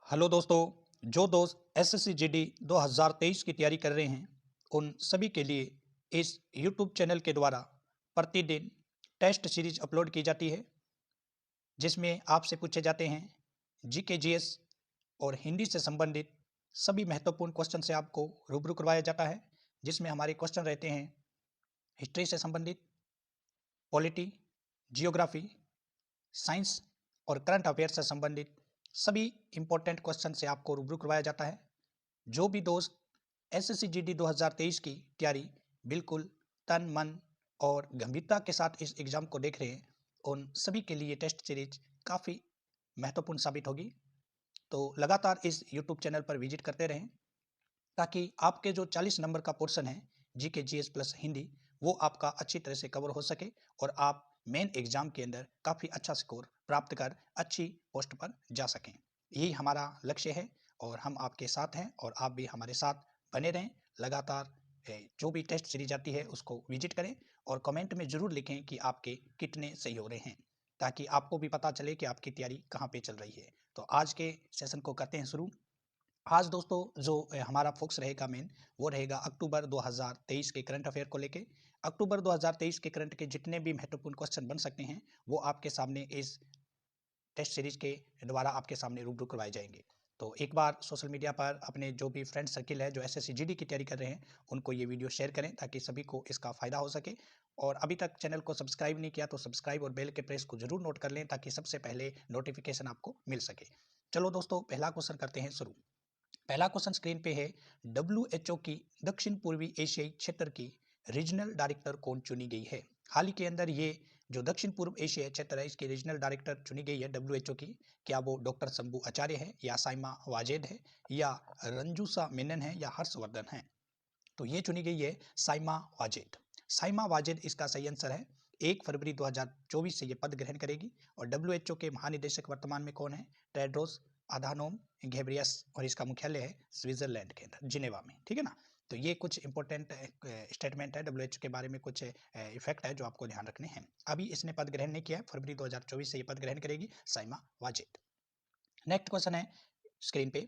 Hello दोस्तों, जो दोस्त एसएससी जीडी 2023 की तैयारी कर रहे हैं उन सभी के लिए इस यूट्यूब चैनल के द्वारा प्रतिदिन टेस्ट सीरीज अपलोड की जाती है, जिसमें आपसे पूछे जाते हैं जीके जीएस और हिंदी से संबंधित सभी महत्वपूर्ण क्वेश्चन से आपको रूबरू करवाया जाता है। जिसमें हमारे क्वेश्चन रहते हैं हिस्ट्री से संबंधित, पॉलिटी, जियोग्राफी, साइंस और करंट अफेयर से संबंधित सभी इंपॉर्टेंट क्वेश्चन से आपको रूबरू करवाया जाता है। जो भी दोस्त एसएससी जीडी 2023 की तैयारी बिल्कुल तन मन और गंभीरता के साथ इस एग्जाम को देख रहे हैं, उन सभी के लिए टेस्ट सीरीज काफ़ी महत्वपूर्ण साबित होगी। तो लगातार इस यूट्यूब चैनल पर विजिट करते रहें, ताकि आपके जो 40 नंबर का पोर्शन है जीके जीएस प्लस हिंदी, वो आपका अच्छी तरह से कवर हो सके और आप मेन एग्जाम के अंदर काफ़ी अच्छा स्कोर प्राप्त कर अच्छी पोस्ट पर जा सकें। यही हमारा लक्ष्य है और हम आपके साथ हैं और आप भी हमारे साथ बने रहें। लगातार जो भी टेस्ट सीरीज आती है उसको विजिट करें और कमेंट में ज़रूर लिखें कि आपके कितने सही हो रहे हैं, ताकि आपको भी पता चले कि आपकी तैयारी कहाँ पे चल रही है। तो आज के सेशन को करते हैं शुरू। आज दोस्तों जो हमारा फोकस रहेगा मेन, वो रहेगा अक्टूबर 2023 के करंट अफेयर को लेके। अक्टूबर 2023 के करंट के जितने भी महत्वपूर्ण क्वेश्चन बन सकते हैं वो आपके सामने इस टेस्ट सीरीज के द्वारा आपके सामने रूबरू करवाए जाएंगे। तो एक बार सोशल मीडिया पर अपने जो भी फ्रेंड सर्किल है जो एसएससी जीडी की तैयारी कर रहे हैं उनको ये वीडियो शेयर करें, ताकि सभी को इसका फायदा हो सके। और अभी तक चैनल को सब्सक्राइब नहीं किया तो सब्सक्राइब और बेल के प्रेस को जरूर नोट कर लें, ताकि सबसे पहले नोटिफिकेशन आपको मिल सके। चलो दोस्तों, पहला क्वेश्चन करते हैं शुरू। पहला क्वेश्चन स्क्रीन पे है, डब्ल्यूएचओ की दक्षिण पूर्वी एशियाई क्षेत्र की रीजनल डायरेक्टर कौन चुनी गई है। हाल ही के अंदर ये जो दक्षिण पूर्व एशियाई क्षेत्र है इसकी रीजनल डायरेक्टर चुनी गई है डब्ल्यूएचओ की। क्या वो डॉक्टर शंभू आचार्य है, या साइमा वाजेद है, या रंजूसा मेनन है, या हर्षवर्धन है। तो ये चुनी गई है साइमा वाजेद। साइमा वाजेद इसका सही आंसर है। 1 फरवरी 2024 से ये पद ग्रहण करेगी। और डब्ल्यूएचओ के महानिदेशक वर्तमान में कौन है? टेड्रोस अधानोम घेब्रियस, और इसका मुख्यालय है स्विट्जरलैंड के अंदर जिनेवा में। ठीक है ना। तो ये कुछ इंपॉर्टेंट स्टेटमेंट है डब्ल्यूएचओ के बारे में, कुछ इफेक्ट है जो आपको ध्यान रखने हैं। अभी इसने पद ग्रहण नहीं किया है, फरवरी 2024 से ये पद ग्रहण करेगी साइमा वाजेद। नेक्स्ट क्वेश्चन है स्क्रीन पे,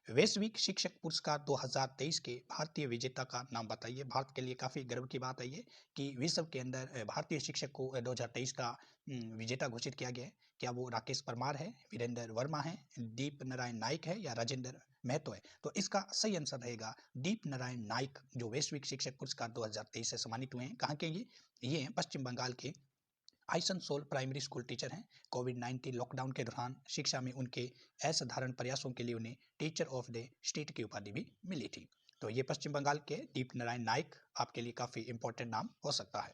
वैश्विक शिक्षक पुरस्कार 2023 के भारतीय विजेता का नाम बताइए। भारत के लिए काफ़ी गर्व की बात है ये कि विश्व के अंदर भारतीय शिक्षक को 2023 का विजेता घोषित किया गया है। क्या वो राकेश परमार है, वीरेंद्र वर्मा है, दीप नारायण नाइक है, या राजेंद्र महतो है। तो इसका सही आंसर रहेगा दीप नारायण नाइक, जो वैश्विक शिक्षक पुरस्कार 2023 से सम्मानित हुए हैं। कहाँ के ये हैं पश्चिम बंगाल के आइसनसोल प्राइमरी स्कूल टीचर हैं। कोविड-19 लॉकडाउन के दौरान शिक्षा में उनके असाधारण प्रयासों के लिए उन्हें टीचर ऑफ द स्टेट की उपाधि भी मिली थी। तो ये पश्चिम बंगाल के दीप नारायण नाइक आपके लिए काफ़ी इंपॉर्टेंट नाम हो सकता है।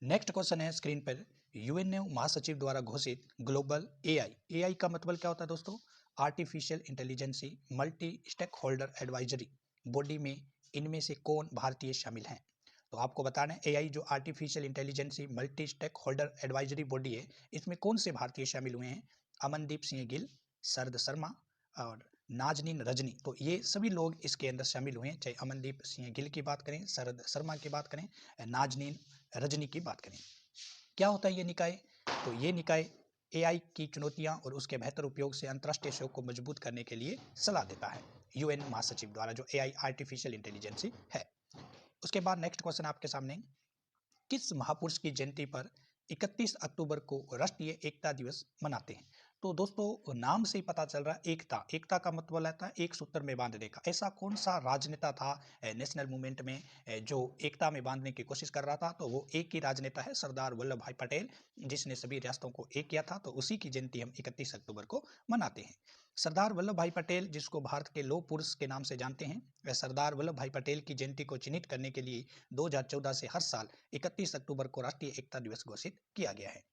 नेक्स्ट क्वेश्चन है स्क्रीन पर, यूएनओ महासचिव द्वारा घोषित ग्लोबल एआई का मतलब क्या होता है दोस्तों? Artificial intelligence multi stakeholder advisory body में इनमें से कौन भारतीय शामिल हैं? तो आपको बताना है एआई जो artificial intelligence multi stakeholder advisory body है, इसमें कौन से भारतीय शामिल हुए हैं? अमनदीप सिंह गिल, शरद शर्मा और नाजनीन रजनी। तो ये सभी लोग इसके अंदर शामिल हुए हैं, चाहे अमनदीप सिंह गिल की बात करें, शरद शर्मा की बात करें, नाजनीन रजनी की बात करें। क्या होता है ये निकाय? तो ये निकाय एआई की चुनौतियां और उसके बेहतर उपयोग से अंतर्राष्ट्रीय सहयोग को मजबूत करने के लिए सलाह देता है, यूएन महासचिव द्वारा, जो एआई आर्टिफिशियल इंटेलिजेंसी है। उसके बाद नेक्स्ट क्वेश्चन आपके सामने, किस महापुरुष की जयंती पर 31 अक्टूबर को राष्ट्रीय एकता दिवस मनाते हैं? तो दोस्तों नाम से ही पता चल रहा है एकता, एकता का मतलब रहता है एक सूत्र में बांधने का। ऐसा कौन सा राजनेता था नेशनल मूवमेंट में जो एकता में बांधने की कोशिश कर रहा था? तो वो एक ही राजनेता है, सरदार वल्लभ भाई पटेल, जिसने सभी रियासतों को एक किया था। तो उसी की जयंती हम 31 अक्टूबर को मनाते हैं। सरदार वल्लभ भाई पटेल, जिसको भारत के लौह पुरुष के नाम से जानते हैं, वह सरदार वल्लभ भाई पटेल की जयंती को चिन्हित करने के लिए 2014 से हर साल 31 अक्टूबर को राष्ट्रीय एकता दिवस घोषित किया गया है।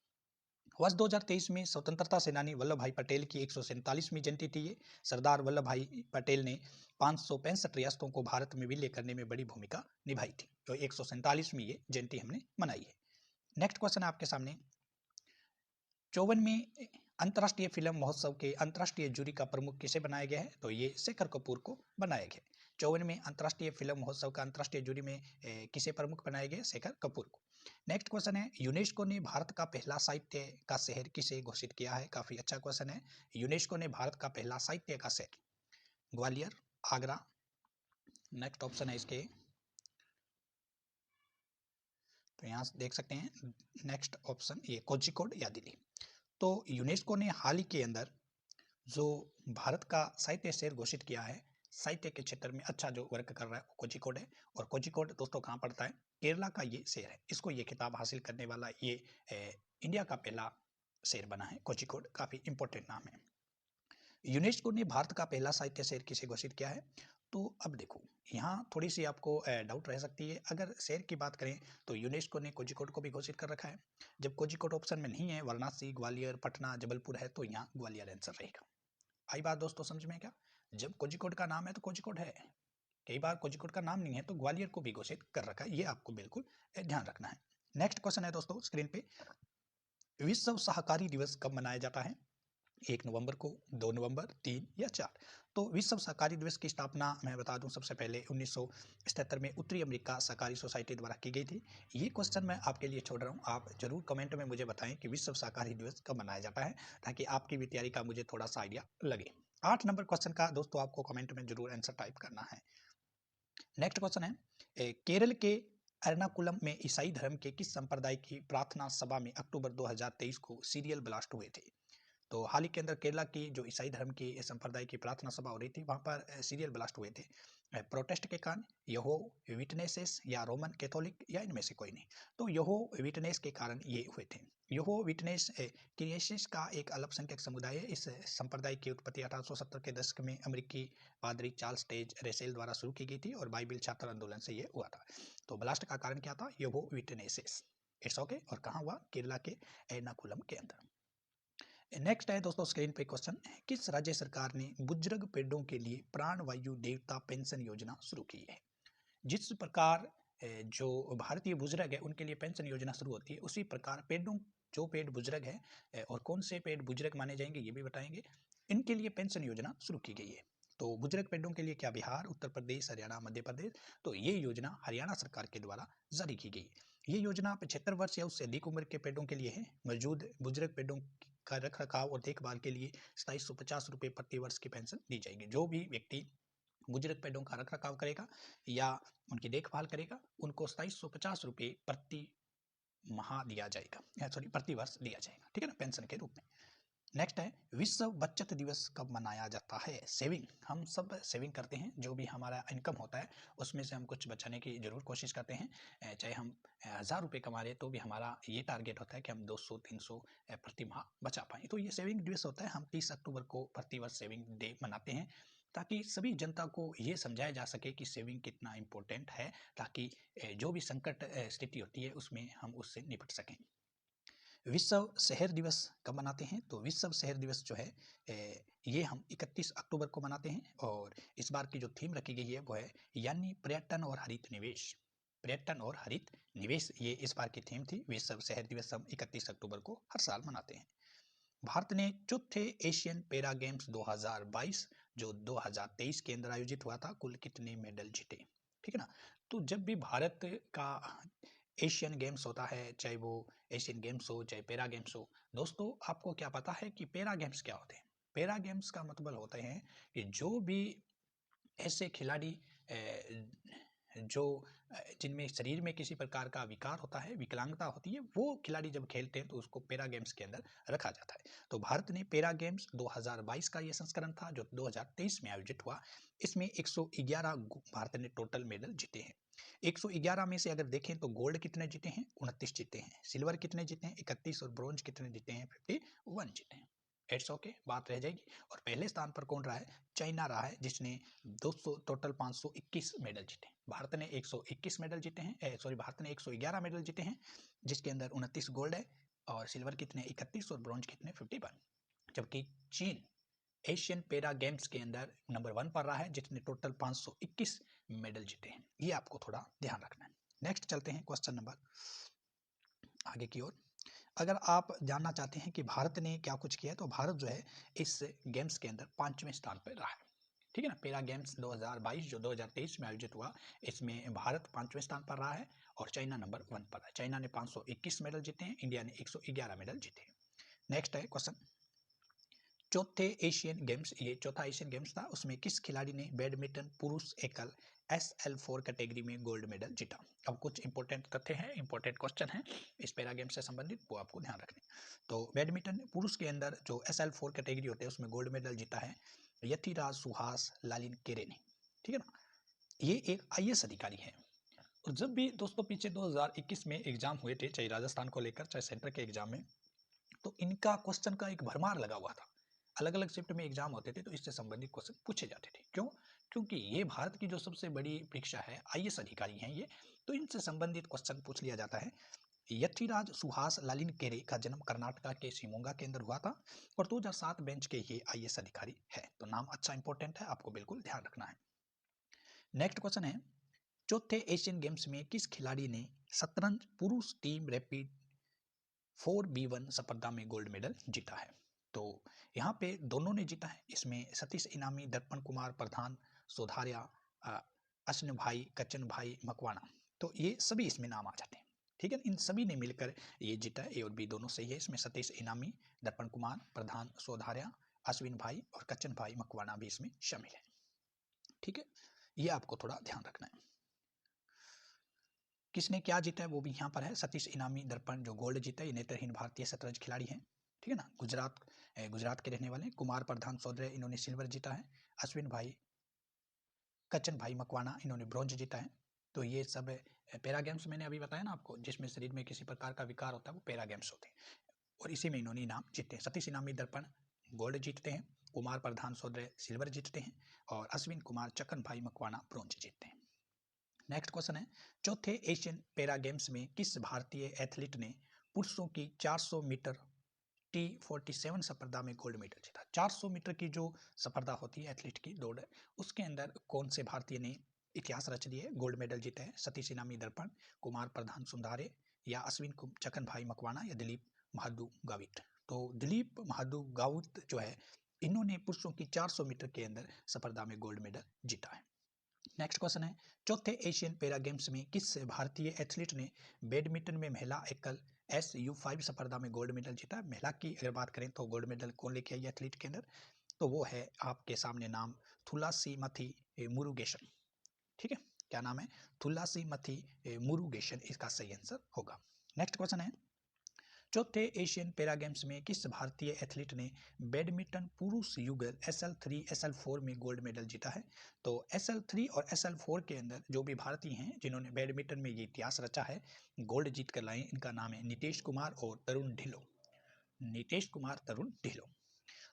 वर्ष 2023 में स्वतंत्रता सेनानी वल्लभ भाई पटेल की 147वीं जयंती थी ये। सरदार वल्लभ भाई पटेल ने 565 रियासतों को भारत में विलय करने में बड़ी भूमिका निभाई थी। तो 147वीं ये जयंती हमने मनाई है। नेक्स्ट क्वेश्चन आपके सामने, 54वें अंतर्राष्ट्रीय फिल्म महोत्सव के अंतर्राष्ट्रीय जूरी का प्रमुख किसे बनाया गया है? तो ये शेखर कपूर को बनाया गया। 54वें अंतर्राष्ट्रीय फिल्म महोत्सव का अंतर्राष्ट्रीय जूरी में किसे प्रमुख बनाया गया? शेखर कपूर को। नेक्स्ट क्वेश्चन है, यूनेस्को ने भारत का पहला साहित्य का शहर किसे घोषित किया है? काफी अच्छा क्वेश्चन है। यूनेस्को ने भारत का पहला साहित्य का शहर ग्वालियर, आगरा, नेक्स्ट ऑप्शन है इसके, तो यहाँ देख सकते हैं नेक्स्ट ऑप्शन ये कोझिकोड या दिल्ली। तो यूनेस्को ने हाल ही के अंदर जो भारत का साहित्य शहर घोषित किया है, साहित्य के क्षेत्र में अच्छा जो वर्क कर रहा है वो कोझिकोड है। और कोझिकोड दोस्तों कहाँ पड़ता है? केरला का ये शहर है। इसको ये खिताब हासिल करने वाला ये इंडिया का पहला शहर बना है कोझिकोड, काफी इंपॉर्टेंट नाम है। यूनेस्को ने भारत का पहला साहित्य शहर किसे घोषित किया है? तो अब देखो यहाँ थोड़ी सी आपको डाउट रह सकती है। अगर शहर की बात करें तो यूनेस्को ने कोझिकोड को भी घोषित कर रखा है। जब कोझिकोड ऑप्शन में नहीं है, वाराणसी, ग्वालियर, पटना, जबलपुर है, तो यहाँ ग्वालियर आंसर रहेगा। आई बात दोस्तों समझ में क्या? जब कोझिकोड का नाम है तो कोझिकोड है, कई बार कोझिकोड का नाम नहीं है तो ग्वालियर को भी घोषित कर रखा है, ये आपको बिल्कुल ध्यान रखना है। नेक्स्ट क्वेश्चन है दोस्तों स्क्रीन पे, विश्व शाकाहारी दिवस कब मनाया जाता है? 1 नवंबर को, 2 नवंबर, 3 या 4? तो विश्व शाकाहारी दिवस की स्थापना मैं बता दूं सबसे पहले 1977 में उत्तरी अमेरिका शाकाहारी सोसाइटी द्वारा की गई थी। ये क्वेश्चन मैं आपके लिए छोड़ रहा हूं, आप जरूर कमेंट में मुझे बताएं कि विश्व शाकाहारी दिवस कब मनाया जाता है, ताकि आपकी भी तैयारी का मुझे थोड़ा सा आइडिया लगे। 8 नंबर क्वेश्चन का दोस्तों आपको कमेंट में जरूर आंसर टाइप करना है। नेक्स्ट क्वेश्चन है, केरल के एर्नाकुलम में ईसाई धर्म के किस संप्रदाय की प्रार्थना सभा में अक्टूबर 2023 को सीरियल ब्लास्ट हुए थे? तो हाल ही के अंदर केरला की जो ईसाई धर्म की संप्रदाय की प्रार्थना सभा हो रही थी, वहाँ पर सीरियल ब्लास्ट हुए थे प्रोटेस्ट के कारण, यहो विटनेसेस या रोमन कैथोलिक या इनमें से कोई नहीं। तो यहो विटनेस के कारण ये हुए थे। यहो विटनेस क्रिएशियस का एक अल्पसंख्यक समुदाय है। इस संप्रदाय की उत्पत्ति 1870 के दशक में अमेरिकी पादरी चार्ल्स टेज रेसेल द्वारा शुरू की गई थी और बाइबिल छात्र आंदोलन से ये हुआ था। तो ब्लास्ट का कारण क्या था? यहो विटनेसेस। It's okay. और कहाँ हुआ? केरला के एर्नाकुलम के अंदर। नेक्स्ट है दोस्तों स्क्रीन पे क्वेश्चन, किस राज्य सरकार ने बुजुर्ग पेड़ों के लिए प्राणवायु देवता पेंशन योजना शुरू की है? जिस प्रकार जो भारतीय बुजुर्ग है उनके लिए पेंशन योजना शुरू होती है, उसी प्रकार पेड़ों, जो पेड़ बुजुर्ग है और कौन से पेड़ बुजुर्ग माने जाएंगे ये भी बताएंगे, इनके लिए पेंशन योजना शुरू की गई है। तो बुजुर्ग पेड़ों के लिए क्या बिहार, उत्तर प्रदेश, हरियाणा, मध्य प्रदेश? तो ये योजना हरियाणा सरकार के द्वारा जारी की गई। ये योजना 75 वर्ष या उससे अधिक उम्र के पेड़ों के लिए है। मौजूद बुजुर्ग पेड़ों का रख रखाव और देखभाल के लिए 2750 रुपये प्रति वर्ष की पेंशन दी जाएगी। जो भी व्यक्ति बुजुर्ग पेड़ों का रख रखाव करेगा या उनकी देखभाल करेगा, उनको 2750 रुपये प्रति माह दिया जाएगा, सॉरी प्रति वर्ष दिया जाएगा, ठीक है ना, पेंशन के रूप में। नेक्स्ट है, विश्व बचत दिवस कब मनाया जाता है? सेविंग, हम सब सेविंग करते हैं, जो भी हमारा इनकम होता है उसमें से हम कुछ बचाने की जरूर कोशिश करते हैं। चाहे हम 1000 रुपये कमा रहे तो भी हमारा ये टारगेट होता है कि हम 200-300 प्रति माह बचा पाएँ। तो ये सेविंग दिवस होता है। हम 30 अक्टूबर को प्रतिवर्ष सेविंग डे मनाते हैं, ताकि सभी जनता को ये समझाया जा सके कि सेविंग कितना इम्पोर्टेंट है, ताकि जो भी संकट स्थिति होती है उसमें हम उससे निपट सकें। विश्व शहर दिवस कब मनाते हैं? तो विश्व शहर दिवस जो है ये हम 31 अक्टूबर को मनाते हैं। और इस बार की जो थीम रखी गई है वो है यानी पर्यटन और हरित निवेश। पर्यटन और हरित निवेश, ये इस बार की थीम थी। विश्व शहर दिवस हम 31 अक्टूबर को हर साल मनाते हैं। भारत ने चौथे एशियन पैरा गेम्स 2022 जो 2023 के अंदर आयोजित हुआ था, कुल कितने मेडल जीते? ठीक है ना। तो जब भी भारत का एशियन गेम्स होता है, चाहे वो एशियन गेम्स हो चाहे पैरा गेम्स हो, दोस्तों आपको क्या पता है कि पैरा गेम्स क्या होते हैं? पैरा गेम्स का मतलब होते हैं कि जो भी ऐसे खिलाड़ी जो जिनमें शरीर में किसी प्रकार का विकार होता है, विकलांगता होती है, वो खिलाड़ी जब खेलते हैं तो उसको पैरा गेम्स के अंदर रखा जाता है। तो भारत ने पैरा गेम्स 2022 का ये संस्करण था जो 2023 में आयोजित हुआ। इसमें 111 भारत ने टोटल मेडल जीते हैं। 111 में से अगर देखें तो गोल्ड कितने जीते हैं? 29 जीते हैं। सिल्वर कितने जीते हैं? 31। और ब्रॉन्ज कितने जीते हैं? 51 जीते हैं। इट्स ओके, बात रह जाएगी। और पहले स्थान पर कौन रहा है? चाइना रहा है, जिसने 200 टोटल 521 मेडल जीते। भारत ने 121 मेडल जीते हैं, सॉरी भारत ने 111 मेडल जीते हैं, जिसके अंदर 29 गोल्ड है और सिल्वर कितने? 31 और ब्रॉन्ज कितने? 51। जबकि चीन एशियन पैरा गेम्स के अंदर नंबर 1 पर रहा है, जिसने टोटल 521 मेडल जीते हैं। ये आपको थोड़ा ध्यान रखना है। नेक्स्ट चलते हैं क्वेश्चन नंबर आगे की ओर। अगर आप जानना चाहते हैं कि भारत ने क्या कुछ किया है, तो भारत जो है इस गेम्स के अंदर 5वें स्थान पर रहा है। ठीक है ना। पैरा गेम्स 2022 जो 2023 में आयोजित हुआ, इसमें भारत 5वें स्थान पर रहा है और चाइना नंबर 1 पर है। चाइना ने 521 मेडल जीते हैं, इंडिया ने 111 मेडल जीते हैं। नेक्स्ट है क्वेश्चन, चौथे एशियन गेम्स, ये चौथा एशियन गेम्स था, उसमें किस खिलाड़ी ने बैडमिंटन पुरुष एकल SL4 कैटेगरी में गोल्ड मेडल जीता। अब कुछ इंपॉर्टेंट तथ्य हैं, इंपॉर्टेंट क्वेश्चन हैं इस पैरा गेम से संबंधित, वो आपको ध्यान रखने। तो बैडमिंटन पुरुष के अंदर जो SL4 कैटेगरी होते हैं उसमें गोल्ड मेडल जीता है यतिराज सुहास लालिन केरे ने, ठीक है ना। ये एक IAS अधिकारी है। और जब भी दोस्तों पीछे 2021 में एग्जाम हुए थे, चाहे राजस्थान को लेकर चाहे सेंटर के एग्जाम में, तो इनका क्वेश्चन का एक भरमार लगा हुआ था। अलग अलग शिफ्ट में एग्जाम होते थे तो इससे संबंधित क्वेश्चन पूछे जाते थे। क्यों? क्योंकि ये भारत की जो सबसे बड़ी परीक्षा है, IAS अधिकारी हैं ये, तो इनसे संबंधित क्वेश्चन पूछ लिया जाता है। यथिराज सुहास लालिन केरे का जन्म कर्नाटका के शिमोगा के अंदर हुआ था और 2007 बेंच के ये IAS अधिकारी है। तो नाम अच्छा इंपॉर्टेंट है, आपको बिल्कुल ध्यान रखना है। नेक्स्ट क्वेश्चन है, चौथे एशियन गेम्स में किस खिलाड़ी ने शतरंज पुरुष टीम रैपिड 4v1 स्पर्धा में गोल्ड मेडल जीता है। तो यहाँ पे दोनों ने जीता है, इसमें सतीश इनामी, दर्पण कुमार प्रधान, सोधारिया, अश्न भाई, कच्चन भाई मकवाना, तो ये सभी इसमें नाम आ जाते हैं। ठीक है, इन सभी ने मिलकर ये जीता है, ए और बी दोनों सही है। इसमें सतीश इनामी, दर्पण कुमार प्रधान, सोधारिया, अश्विन भाई और कच्चन भाई मकवाना भी इसमें शामिल है। ठीक है, ये आपको थोड़ा ध्यान रखना है। किसने क्या जीता है वो भी यहाँ पर है। सतीश इनामी दर्पण जो गोल्ड जीता है, ये नेत्रहीन भारतीय शतरंज खिलाड़ी हैं, ठीक है ना, गुजरात के रहने वाले। कुमार प्रधान सोदरे, इन्होंने सिल्वर जीता है। अश्विन भाई, कच्चन भाई मकवाना, इन्होंने ब्रॉन्ज जीता है। तो ये सब पैरा गेम्स मैंने अभी बताया ना आपको, जिसमें शरीर में किसी प्रकार का विकार होता है वो पैरा गेम्स होते हैं, और इसी में इन्होंने इनाम जीते हैं। सतीश इनामी दर्पण गोल्ड जीतते हैं, कुमार प्रधान सोदरे सिल्वर जीतते हैं और अश्विन कुमार चक्कन भाई मकवाना ब्रॉन्ज जीतते हैं। नेक्स्ट क्वेश्चन है, चौथे एशियन पैरा गेम्स में किस भारतीय एथलीट ने पुरुषों की 400 मीटर T47 स्पर्धा में गोल्ड मेडल जीता। 400 मीटर की जो स्पर्धा होती है एथलीट की दौड़, उसके अंदर कौन से भारतीय ने इतिहास रच दिए, गोल्ड मेडल जीते हैं। सतीश इनामी दर्पण, कुमार प्रधान सुंधारे, या अश्विन चक्कन भाई मकवाना, या दिलीप महादू गावित। तो दिलीप महादू गावित जो है, इन्होंने पुरुषों की 400 मीटर के अंदर स्पर्धा में गोल्ड मेडल जीता है। नेक्स्ट क्वेश्चन है, चौथे एशियन पैरा गेम्स में किस भारतीय एथलीट ने बैडमिंटन में महिला एकल SU5 स्पर्धा में गोल्ड मेडल जीता। महिला की अगर बात करें तो गोल्ड मेडल कौन लेके आई एथलीट के अंदर, तो वो है आपके सामने नाम थुलासीमथी मुरुगेशन। ठीक है, क्या नाम है? थुलासीमथी मुरुगेशन इसका सही आंसर होगा। नेक्स्ट क्वेश्चन है, चौथे एशियन पैरा गेम्स में किस भारतीय एथलीट ने बैडमिंटन पुरुष युगल SL3 SL4 में गोल्ड मेडल जीता है। तो SL3 और SL4 के अंदर जो भी भारतीय हैं जिन्होंने बैडमिंटन में ये इतिहास रचा है, गोल्ड जीत कर लाए, इनका नाम है नीतीश कुमार और तरुण ढिल्लों। नीतीश कुमार, तरुण ढिल्लों।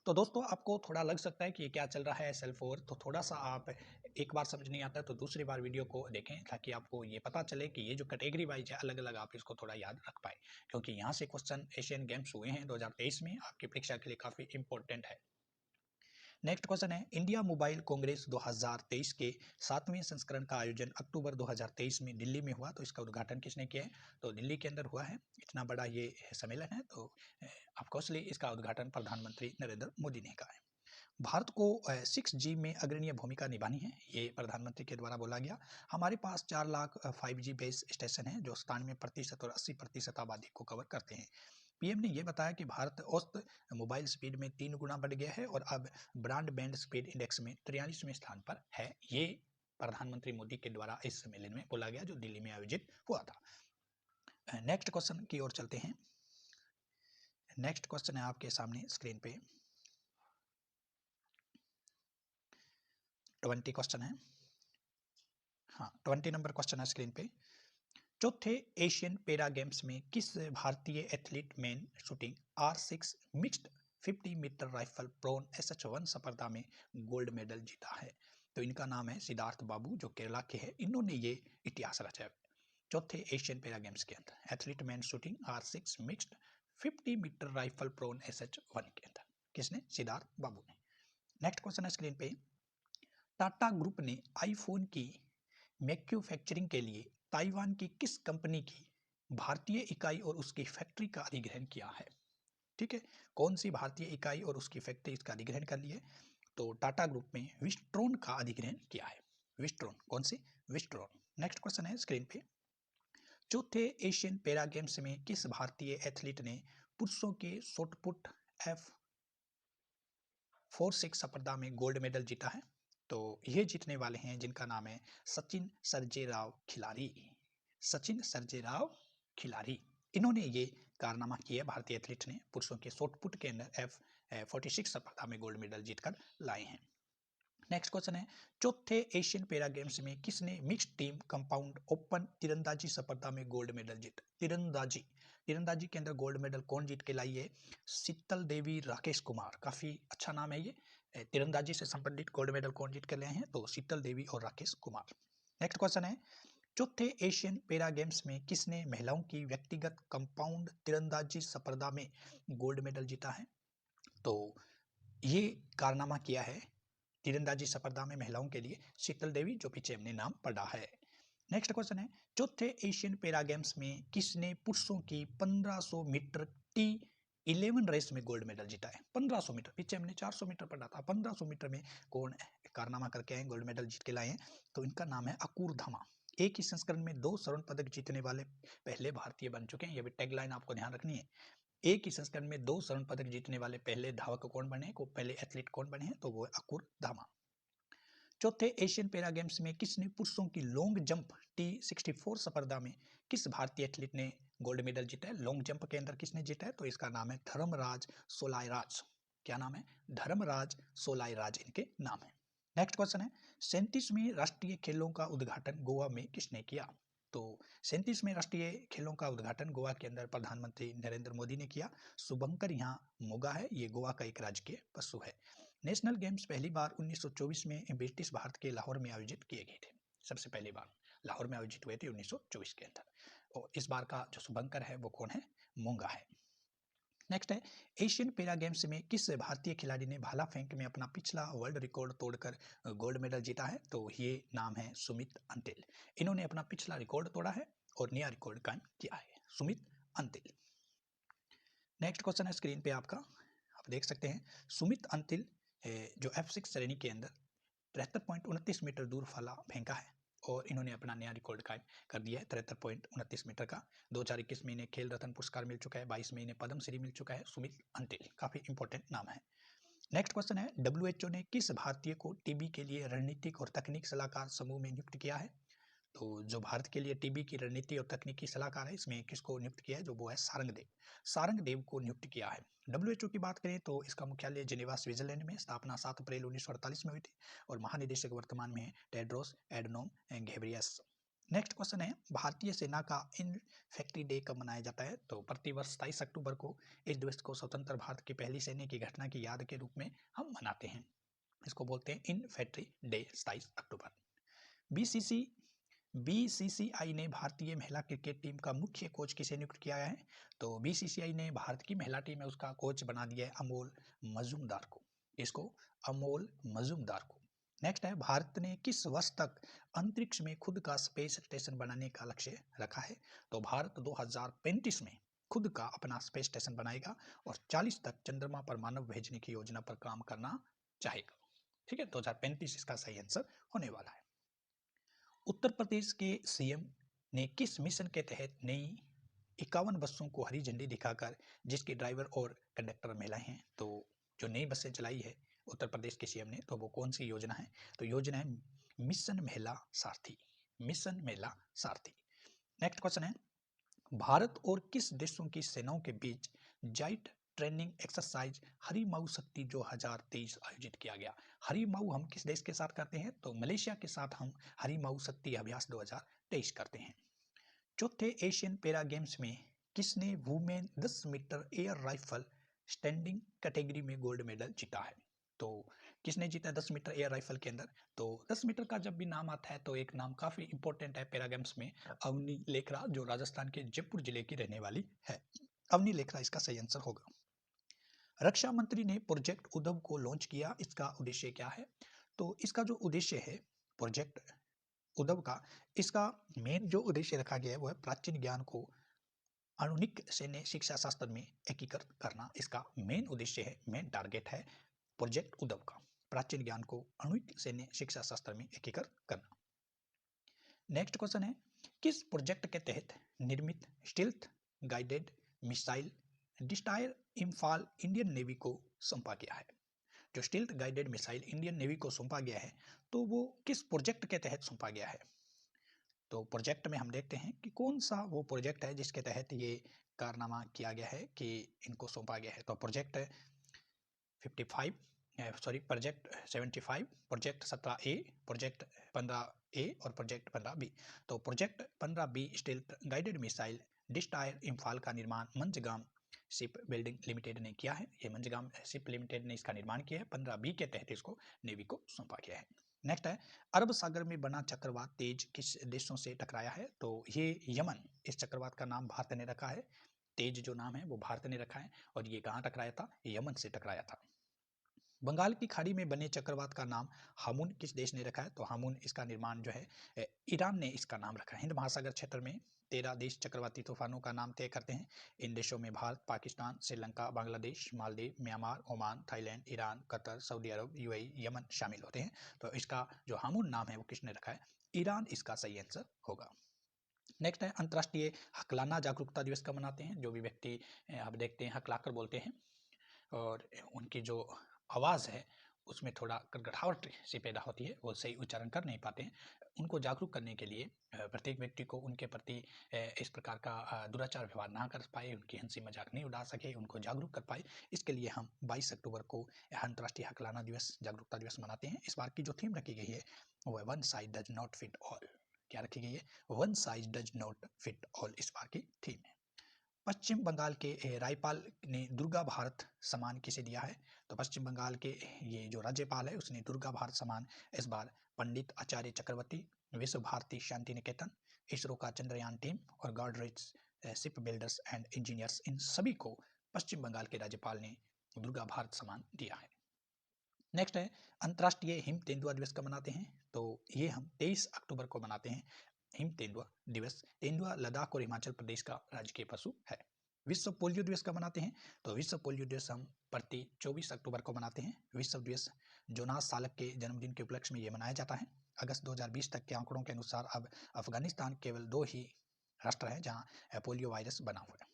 तो दोस्तों आपको थोड़ा लग सकता है कि ये क्या चल रहा है SL4, तो थोड़ा सा आप एक बार समझ नहीं आता है तो दूसरी बार वीडियो को देखें, ताकि आपको ये पता चले कि ये जो कैटेगरी वाइज है अलग अलग, आप इसको थोड़ा याद रख पाए, क्योंकि यहाँ से क्वेश्चन एशियन गेम्स हुए हैं 2023 में, आपकी परीक्षा के लिए काफ़ी इंपॉर्टेंट है। नेक्स्ट क्वेश्चन है, इंडिया मोबाइल कांग्रेस 2023 के 7वें संस्करण का आयोजन अक्टूबर 2023 में दिल्ली में हुआ, तो इसका उद्घाटन किसने किया है? तो दिल्ली के अंदर हुआ है। इतना बड़ा ये सम्मेलन है, तो ऑफकोर्सली इसका उद्घाटन प्रधानमंत्री नरेंद्र मोदी ने कहा है। भारत को 6G में अग्रणीय भूमिका निभानी है, ये प्रधानमंत्री के द्वारा बोला गया। हमारे पास 4 लाख 5G बेस स्टेशन हैं जो 97% और 80% आबादी को कवर करते हैं। PM ने यह बताया कि भारत औसत मोबाइल स्पीड में 3 गुना बढ़ गया है और अब ब्रॉडबैंड स्पीड इंडेक्स में 43वें स्थान पर है। ये प्रधानमंत्री मोदी के द्वारा इस सम्मेलन में बोला गया जो दिल्ली में आयोजित हुआ था। नेक्स्ट क्वेश्चन की ओर चलते हैं। नेक्स्ट क्वेश्चन है आपके सामने स्क्रीन पे 20 क्वेश्चन है। हाँ, 20 नंबर क्वेश्चन है स्क्रीन पे। चौथे एशियन पैरा गेम्स में किस भारतीय athlete man shooting R6 mixed 50 metre rifle prone SH1 स्पर्धा में गोल्ड मेडल जीता है। तो इनका नाम है सिद्धार्थ बाबू, जो केरला के हैं। इन्होंने ये इतिहास रचा है चौथे एशियन पैरा गेम्स के अंदर, athlete man shooting R6 mixed 50 metre rifle prone SH1 के अंदर। किसने? सिद्धार्थ बाबू ने। नेक्स्ट क्वेश्चन है स्क्रीन पे, टाटा ग्रुप ने आईफोन की मैन्युफैक्चरिंग के लिए ताइवान की किस कंपनी की भारतीय इकाई और उसकी फैक्ट्री का अधिग्रहण किया है? ठीक है, कौन सी भारतीय इकाई और उसकी फैक्ट्री इसका अधिग्रहण कर ली है? तो टाटा ग्रुप में विस्ट्रोन का अधिग्रहण किया है। विस्ट्रोन, कौन सी? विस्ट्रोन। नेक्स्ट क्वेश्चन है स्क्रीन पे, चौथे एशियन पैरा गेम्स में किस भारतीय एथलीट ने पुरुषों के शॉटपुट F46 स्पर्धा में गोल्ड मेडल जीता है? तो ये जीतने वाले हैं जिनका नाम है सचिन सर्जेराव खिलाड़ी। सचिन सर्जेराव खिलाड़ी, इन्होंने ये कारनामा किया, भारतीय एथलीट ने पुरुषों के शॉटपुट के अंदर F46 स्पर्धा में गोल्ड मेडल जीतकर लाए हैं। नेक्स्ट क्वेश्चन है, चौथे एशियन पैरा गेम्स में किसने मिक्स्ड टीम कंपाउंड ओपन तीरंदाजी स्पर्धा में गोल्ड मेडल जीता? तीरंदाजी के अंदर गोल्ड मेडल कौन जीत के लाई है? शीतल देवी, राकेश कुमार, काफी अच्छा नाम है ये। तीरंदाजी से संबंधित गोल्ड मेडल कौन जीत के लाए हैं? तो शीतल देवी और राकेश कुमार। नेक्स्ट क्वेश्चन है, चौथे एशियन पैरा गेम्स में किसने महिलाओं की व्यक्तिगत कंपाउंड तीरंदाजी स्पर्धा में गोल्ड मेडल जीता है? तो ये कारनामा किया है तीरंदाजी स्पर्धा में महिलाओं के लिए शीतल देवी, जो पीछे हमने नाम पढ़ा है। नेक्स्ट क्वेश्चन है, चौथे एशियन पैरा गेम्स में किसने पुरुषों की 1500 मीटर T11 रेस में गोल्ड मेडल जीता है? 1500 मीटर, पीछे हमने 400 मीटर पढ़ा था, 1500 मीटर में कौन कारनामा करके आए, गोल्ड मेडल जीत के लाए हैं? तो इनका नाम है अकूर धामा। एक ही संस्करण में 2 स्वर्ण पदक जीतने वाले पहले भारतीय बन चुके हैं, ये भी टैगलाइन आपको ध्यान रखनी है। एक ही संस्करण में 2 स्वर्ण पदक जीतने वाले पहले धावक कौन बने, को पहले एथलीट कौन बने हैं? तो वो है अकूर धामा। चौथे एशियन पैरा गेम्स में किसने पुरुषों की लॉन्ग जंप T64 स्पर्धा में किस भारतीय एथलीट ने गोल्ड मेडल जीता है? लॉन्ग जंप के अंदर किसने जीता है? तो इसका नाम है धर्मराज सोलायराज। क्या नाम है? धर्मराज सोलायराज इनके नाम है। नेक्स्ट क्वेश्चन है, 37वें राष्ट्रीय खेलों का उद्घाटन गोवा में किसने किया? तो 37वें राष्ट्रीय खेलों का उद्घाटन गोवा के अंदर प्रधानमंत्री नरेंद्र मोदी ने किया। शुभंकर यहाँ मोगा है, ये गोवा का एक राजकीय पशु है। नेशनल गेम्स पहली बार 1924 में ब्रिटिश भारत के लाहौर में आयोजित किए गए थे। सबसे पहली बार लाहौर में आयोजित हुए थे 1924 के अंदर। और इस बार का जो शुभंकर है वो कौन है? मोंगा है। नेक्स्ट है, एशियन पैरा गेम्स में किस भारतीय खिलाड़ी ने भाला फेंक में अपना पिछला वर्ल्ड रिकॉर्ड तोड़कर गोल्ड मेडल जीता है? तो ये नाम है सुमित अंतिल। इन्होंने अपना पिछला रिकॉर्ड तोड़ा है और नया रिकॉर्ड कायम किया है, सुमित अंतिल। नेक्स्ट क्वेश्चन है स्क्रीन पे आपका, आप देख सकते हैं, सुमित अंतिल जो F6 श्रेणी के अंदर 73.29 मीटर दूर भाला फेंका है और इन्होंने अपना नया रिकॉर्ड कायम कर दिया है 73.29 मीटर का। 2021 में इन्हें खेल रत्न पुरस्कार मिल चुका है, 22 में इन्हें पद्मश्री मिल चुका है। सुमित अंतिल काफी इंपॉर्टेंट नाम है। नेक्स्ट क्वेश्चन है, WHO ने किस भारतीय को टीबी के लिए रणनीतिक और तकनीक सलाहकार समूह में नियुक्त किया है? तो जो भारत के लिए टीबी की रणनीति और तकनीकी सलाहकार है, इसमें किसको नियुक्त किया है? जो वो है सारंगदेव, सारंगदेव को नियुक्त किया है। WHO की बात करें तो इसका मुख्यालय जिनेवा स्विट्जरलैंड में, स्थापना 7 अप्रैल 1948 में हुई थी और महानिदेशक वर्तमान में है Tedros Adhanom Ghebreyesus. Next question है, भारतीय सेना का इन्फेंट्री डे कब मनाया जाता है? तो प्रतिवर्ष 27 अक्टूबर को इस दिवस को स्वतंत्र भारत की पहली सैन्य की घटना की याद के रूप में हम मनाते हैं। इसको बोलते हैं इन्फेंट्री डे, 27 अक्टूबर। बीसीसीआई ने भारतीय महिला क्रिकेट टीम का मुख्य कोच किसे नियुक्त किया है? तो बीसीसीआई ने भारत की महिला टीम में उसका कोच बना दिया है अमोल मजूमदार को। इसको अमोल मजूमदार को। नेक्स्ट है, भारत ने किस वर्ष तक अंतरिक्ष में खुद का स्पेस स्टेशन बनाने का लक्ष्य रखा है? तो भारत 2035 में खुद का अपना स्पेस स्टेशन बनाएगा और 40 तक चंद्रमा पर मानव भेजने की योजना पर काम करना चाहेगा। ठीक है, 2035 इसका सही आंसर होने वाला है। उत्तर प्रदेश के सीएम ने किस मिशन के तहत नई 51 बसों को हरी झंडी दिखाकर, जिसके ड्राइवर और कंडक्टर महिलाएं हैं, तो जो नई बसें चलाई है उत्तर प्रदेश के सीएम ने, तो वो कौन सी योजना है? तो योजना है मिशन महिला सारथी, मिशन महिला सारथी। नेक्स्ट क्वेश्चन है, भारत और किस देशों की सेनाओं के बीच जाइंट ट्रेनिंग एक्सरसाइज हरी माऊ शक्ति 2023 आयोजित किया गया? हरी माऊ हम किस देश के साथ करते हैं? तो मलेशिया के साथ हम हरी माऊ शक्ति अभ्यास 2023 करते हैं। चौथे एशियन पैरा गेम्स में किसने women 10 metre air rifle standing category में गोल्ड मेडल जीता है? तो किसने जीता 10 मीटर एयर राइफल के अंदर? तो 10 मीटर का जब भी नाम आता है तो एक नाम काफी इंपॉर्टेंट है पैरा गेम्स में, अवनी लेखरा, जो राजस्थान के जयपुर जिले की रहने वाली है। अवनी लेखरा इसका सही आंसर होगा। रक्षा मंत्री ने प्रोजेक्ट उद्धव को लॉन्च किया, इसका उद्देश्य क्या है? तो इसका जो उद्देश्य है प्रोजेक्ट उद्धव का, इसका मेन जो उद्देश्य रखा गया है वो है प्राचीन ज्ञान को आधुनिक सैन्य शिक्षा शास्त्र में एकीकृत करना। इसका मेन उद्देश्य है, मेन टारगेट है प्रोजेक्ट उद्धव का। प्राचीन ज्ञान को आणविक सैन्य शिक्षा शास्त्र में एकीकृत करना। नेक्स्ट क्वेश्चन है, किस प्रोजेक्ट के तहत निर्मित stealth guided missile destroyer Imphal Indian navy को सौंपा गया है? जो stealth guided missile Indian navy को सौंपा गया है तो वो किस प्रोजेक्ट के तहत सौंपा गया है? तो प्रोजेक्ट में हम देखते हैं कि कौन सा वो प्रोजेक्ट है जिसके तहत ये कारनामा किया गया है कि इनको सौंपा गया है। तो project 75, project 17A, project 15A और प्रोजेक्ट 15B। तो project 15B stealth guided missile destroyer Imphal का निर्माण मंझगांव शिप बिल्डिंग लिमिटेड ने किया है। ये मंझगांव शिप लिमिटेड ने इसका निर्माण किया है। 15B के तहत इसको नेवी को सौंपा गया है। नेक्स्ट है, अरब सागर में बना चक्रवात तेज किस देशों से टकराया है? तो ये यमन, इस चक्रवात का नाम भारत ने रखा है। तेज जो नाम है वो भारत ने रखा है और ये कहाँ टकराया था? यमन से टकराया था। बंगाल की खाड़ी में बने चक्रवात का नाम हामुन किस देश ने रखा है? तो हामुन इसका निर्माण जो है ईरान ने इसका नाम रखा है। हिंद महासागर क्षेत्र में 13 देश चक्रवाती तूफानों का नाम तय करते हैं। इन देशों में Bharat, Pakistan, Sri Lanka, Bangladesh, Maldives, Myanmar, Oman, Thailand, Iran, Qatar, Saudi Arab, UAE, Yemen शामिल होते हैं। तो इसका जो हामुन नाम है वो किसने रखा है? ईरान इसका सही आंसर होगा। नेक्स्ट है, अंतर्राष्ट्रीय हकलाना जागरूकता दिवस कब मनाते हैं? जो भी व्यक्ति आप देखते हैं हकलाकर बोलते हैं और उनकी जो आवाज़ है उसमें थोड़ा गड़गड़ाहट सी पैदा होती है, वो सही उच्चारण कर नहीं पाते हैं, उनको जागरूक करने के लिए प्रत्येक व्यक्ति को उनके प्रति इस प्रकार का दुराचार व्यवहार ना कर पाए, उनकी हंसी मजाक नहीं उड़ा सके, उनको जागरूक कर पाए, इसके लिए हम 22 अक्टूबर को अंतर्राष्ट्रीय हकलाना दिवस जागरूकता दिवस मनाते हैं। इस बार की जो थीम रखी गई है वो है one size does not fit all. क्या रखी गई है? One size does not fit all इस बार की थीम है। पश्चिम बंगाल के राज्यपाल ने दुर्गा भारत सम्मान किसे दिया है? तो पश्चिम बंगाल के ये जो राज्यपाल है उसने दुर्गा भारत सम्मान इस बार पंडित आचार्य चक्रवर्ती, विश्व भारती शांति निकेतन, इसरो का चंद्रयान टीम और Godrej ship builders and engineers, इन सभी को पश्चिम बंगाल के राज्यपाल ने दुर्गा भारत सम्मान दिया है। नेक्स्ट है, अंतर्राष्ट्रीय हिम तेंदुआ दिवस कब मनाते हैं? तो ये हम 23 अक्टूबर को मनाते हैं हिम तेंदुआ दिवस। तेंदुआ लद्दाख और हिमाचल प्रदेश का राजकीय पशु है। विश्व पोलियो दिवस कब मनाते हैं? तो विश्व पोलियो दिवस हम प्रति 24 अक्टूबर को मनाते हैं। विश्व दिवस जोनास सालक के जन्मदिन के उपलक्ष्य में ये मनाया जाता है। अगस्त 2020 तक के आंकड़ों के अनुसार अब अफगानिस्तान केवल 2 ही राष्ट्र है जहाँ पोलियो वायरस बना हुआ है।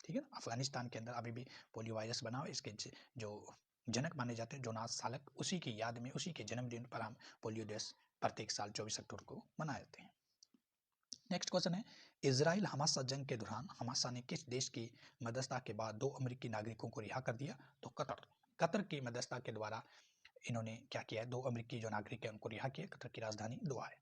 ठीक है ना, अफगानिस्तान के अंदर अभी भी पोलियो वायरस बना हुआ है। इसके जो जनक माने जाते हैं जोनास सालक, उसी की याद में, उसी के जन्मदिन पर हम पोलियो दिवस प्रत्येक साल 24 अक्टूबर को मनाए जाते हैं। नेक्स्ट क्वेश्चन है, इजराइल हमासा जंग के दौरान हमासा ने किस देश की मध्यस्थता के बाद 2 अमेरिकी नागरिकों को रिहा कर दिया? तो कतर की मध्यस्थता के द्वारा इन्होंने क्या किया है? 2 अमेरिकी जो नागरिक है उनको रिहा किया। कतर की राजधानी दोहा है।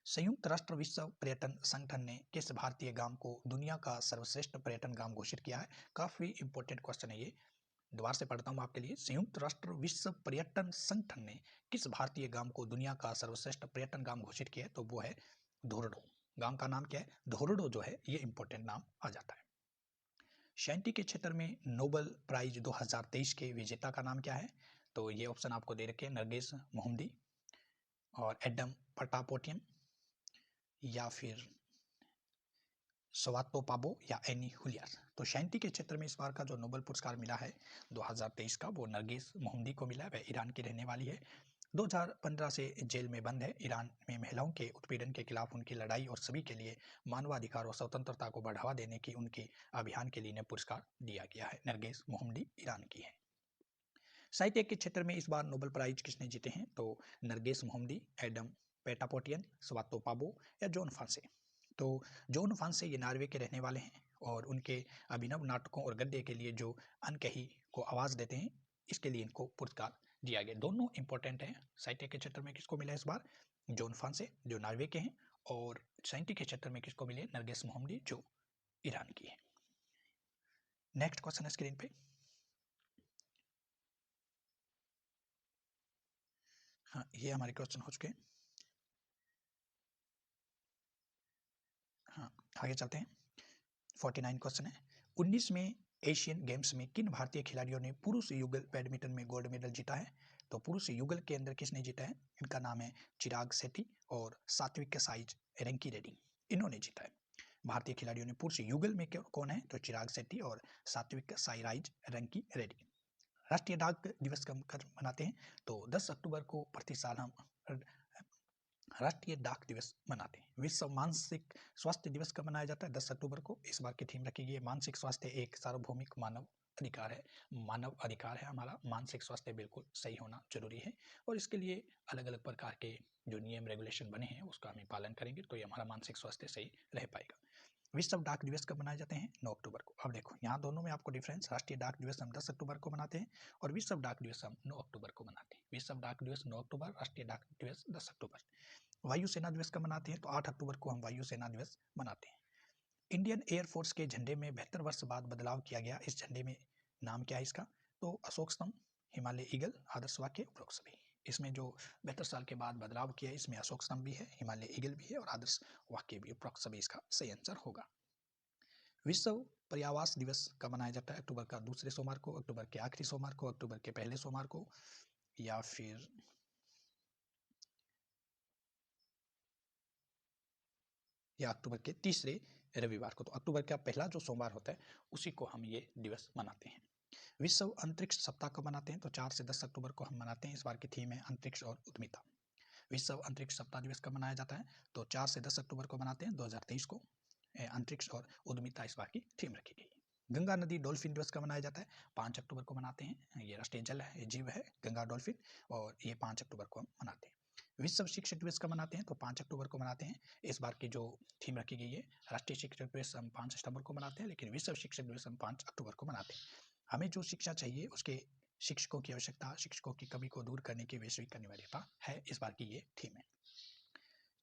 संयुक्त राष्ट्र विश्व पर्यटन संगठन ने किस भारतीय गांव को दुनिया का सर्वश्रेष्ठ पर्यटन गांव घोषित किया है? काफी इंपॉर्टेंट क्वेश्चन है ये, दोबारा से पढ़ता हूँ आपके लिए। संयुक्त राष्ट्र विश्व पर्यटन संगठन ने किस भारतीय गांव को दुनिया का सर्वश्रेष्ठ पर्यटन गांव घोषित किया है? तो वो है धोरडो। गांव का नाम क्या है? धोरडो जो है ये इंपॉर्टेंट नाम आ जाता है। शांति के क्षेत्र में नोबेल प्राइज 2023 के विजेता का नाम क्या है? तो ये ऑप्शन आपको दे रखे हैं, नरगिस मोहम्मदी और एडम पटापोटियन या फिर स्वातो पाबो या एनी हुलियर। तो शांति के क्षेत्र में इस बार का जो नोबेल पुरस्कार मिला है 2023 का, वो नरगिस मोहम्मदी को मिला है। वह ईरान की रहने वाली है। 2015 से जेल में बंद है। ईरान में महिलाओं के उत्पीड़न के खिलाफ उनकी लड़ाई और सभी के लिए मानवाधिकार और स्वतंत्रता को बढ़ावा देने की उनके अभियान के लिए पुरस्कार दिया गया है। नरगिस मोहम्मदी ईरान की है। साहित्य के क्षेत्र में इस बार नोबेल प्राइज किसने जीते हैं? तो नरगिस मोहम्मदी, एडम पेटापोटियन, स्वातो पाबो या जॉन फांसे। तो जॉन फांसे ये नॉर्वे के रहने वाले हैं और उनके अभिनव नाटकों और गद्य के लिए जो अनकही को आवाज़ देते हैं, इसके लिए इनको पुरस्कार दिया गया। दोनों इंपॉर्टेंट हैं। साहित्य के क्षेत्र में किसको मिला इस बार? जॉन फांसे जो नॉर्वे के हैं, और साहित्य के क्षेत्र में किसको मिले? नरगिस मोहम्मदी जो ईरान की है। नेक्स्ट क्वेश्चन है स्क्रीन पे। हाँ, ये हमारे क्वेश्चन हो चुके हैं। हाँ, आगे चलते हैं। 49 क्वेश्चन है। 19वें एशियन गेम्स में किन भारतीय खिलाड़ियों ने पुरुष युगल बैडमिंटन में गोल्ड मेडल जीता है? तो पुरुष युगल के अंदर किसने जीता है? इनका नाम है चिराग शेट्टी और सात्विक साईज रंकी रेड्डी, इन्होंने जीता है। भारतीय खिलाड़ियों ने पुरुष युगल में कौन है? तो चिराग शेट्टी और सात्विक साईराज रंकी रेड्डी। राष्ट्रीय डाक दिवस कब कर मनाते हैं? तो 10 अक्टूबर को प्रति साल हम राष्ट्रीय डाक दिवस मनाते हैं। विश्व मानसिक स्वास्थ्य दिवस कब मनाया जाता है? 10 अक्टूबर को। इस बार की थीम रखी गई है मानसिक स्वास्थ्य एक सार्वभौमिक मानव अधिकार है। मानव अधिकार है हमारा, मानसिक स्वास्थ्य बिल्कुल सही होना जरूरी है और इसके लिए अलग अलग प्रकार के जो नियम रेगुलेशन बने हैं उसका हम पालन करेंगे तो ये हमारा मानसिक स्वास्थ्य सही रह पाएगा। विश्व डाक दिवस कब मनाए जाते हैं? 9 अक्टूबर को। अब देखो यहाँ दोनों में आपको डिफरेंस, राष्ट्रीय डाक दिवस हम 10 अक्टूबर को मनाते हैं और विश्व डाक दिवस हम 9 अक्टूबर को मनाते हैं। विश्व डाक दिवस 9 अक्टूबर, राष्ट्रीय डाक दिवस 10 अक्टूबर। वायुसेना दिवस कब मनाते हैं? तो 8 अक्टूबर को हम वायुसेना दिवस मनाते हैं। इंडियन एयरफोर्स के झंडे में 72 वर्ष बाद बदलाव किया गया, इस झंडे में नाम क्या है इसका? तो अशोक स्तंभ, हिमालय ईगल, आदर्श वाक्य, उपरोक्त सभी। इसमें जो 72 साल के बाद बदलाव किया है इसमें अशोक स्तंभ भी है, हिमालय ईगल भी है और आदर्श वाक्य भी, उपरोक्त सभी इसका सही आंसर होगा। विश्व पर्यावास दिवस कब मनाया जाता है? अक्टूबर का दूसरे सोमवार को, अक्टूबर के आखिरी सोमवार को, अक्टूबर के पहले सोमवार को या फिर अक्टूबर के तीसरे रविवार को। तो अक्टूबर का पहला जो सोमवार होता है उसी को हम ये दिवस मनाते हैं। विश्व अंतरिक्ष सप्ताह कब मनाते हैं? तो 4 से 10 अक्टूबर को हम मनाते हैं। इस बार की थीम है अंतरिक्ष और उद्यमिता। विश्व अंतरिक्ष सप्ताह दिवस कब मनाया जाता है? तो 4 से 10 अक्टूबर को मनाते हैं 2023 को। अंतरिक्ष और उद्यमिता इस बार की थीम रखी गई है। गंगा नदी डॉल्फिन दिवस कब मनाया जाता है? 5 अक्टूबर को मनाते हैं। ये राष्ट्रीय जल है, जीव है गंगा डॉल्फिन और ये 5 अक्टूबर को हम मनाते हैं। विश्व शिक्षक दिवस कब मनाते हैं? तो 5 अक्टूबर को मनाते हैं। इस बार की जो थीम रखी गई है, राष्ट्रीय शिक्षक दिवस हम 5 सितंबर को मनाते हैं लेकिन विश्व शिक्षक दिवस हम 5 अक्टूबर को मनाते हैं। हमें जो शिक्षा चाहिए उसके शिक्षकों की आवश्यकता, शिक्षकों की कमी को दूर करने की वैश्विक अनिवार्यता है, इस बार की ये थीम है।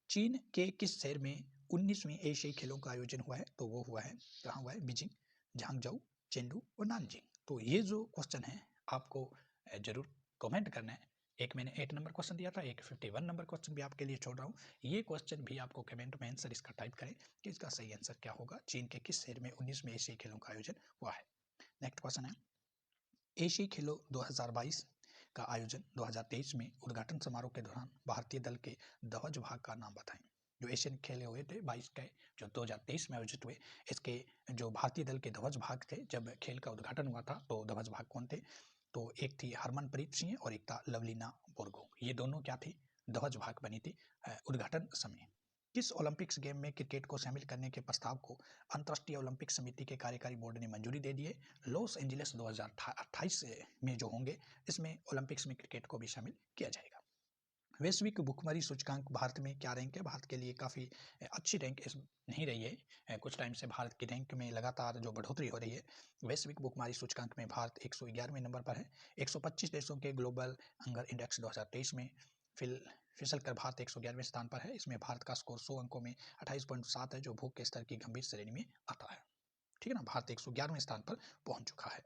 चीन के किस शहर में 19वीं एशियाई खेलों का आयोजन हुआ है? तो वो हुआ है, कहाँ हुआ है? बीजिंग, झांगझाऊ, चेंडू और नानजिंग। तो ये जो क्वेश्चन है आपको जरूर कमेंट करना है। एक मैंने 8 नंबर क्वेश्चन दिया था, एक 51 नंबर क्वेश्चन भी आपके लिए छोड़ रहा हूँ। ये क्वेश्चन भी आपको कमेंट में आंसर इसका टाइप करें कि इसका सही आंसर क्या होगा। चीन के किस शहर में 19वीं एशियाई खेलों का आयोजन हुआ है? नेक्स्ट क्वेश्चन है, एशियाई खेलों 2022 का आयोजन 2023 में उद्घाटन समारोह के दौरान भारतीय दल के ध्वज भाग का नाम बताएं। जो एशियन खेल हुए थे 22 के जो 2023 में आयोजित हुए, इसके जो भारतीय दल के ध्वज भाग थे, जब खेल का उद्घाटन हुआ था तो ध्वज भाग कौन थे? तो एक थी हरमनप्रीत सिंह और एक था लवलीना बोरगोहेन। ये दोनों क्या थी? ध्वज भाग बनी थी उद्घाटन समय। किस ओलंपिक्स गेम में क्रिकेट को शामिल करने के प्रस्ताव को अंतर्राष्ट्रीय ओलंपिक समिति के कार्यकारी बोर्ड ने मंजूरी दे दी है? लॉस एंजलिस 2028 में जो होंगे इसमें ओलंपिक्स में क्रिकेट को भी शामिल किया जाएगा। वैश्विक भुखमरी सूचकांक भारत में क्या रैंक है? भारत के लिए काफ़ी अच्छी रैंक नहीं रही है। कुछ टाइम से भारत की रैंक में लगातार जो बढ़ोतरी हो रही है। वैश्विक भुखमरी सूचकांक में भारत 111वें नंबर पर है। 125 देशों के ग्लोबल हंगर इंडेक्स 2023 में फिसल कर भारत 111वें स्थान पर है। इसमें भारत का स्कोर 100 अंकों में 28.7 है जो भूख के स्तर की गंभीर श्रेणी में आता है। ठीक है ना, भारत 111वें स्थान पर पहुंच चुका है।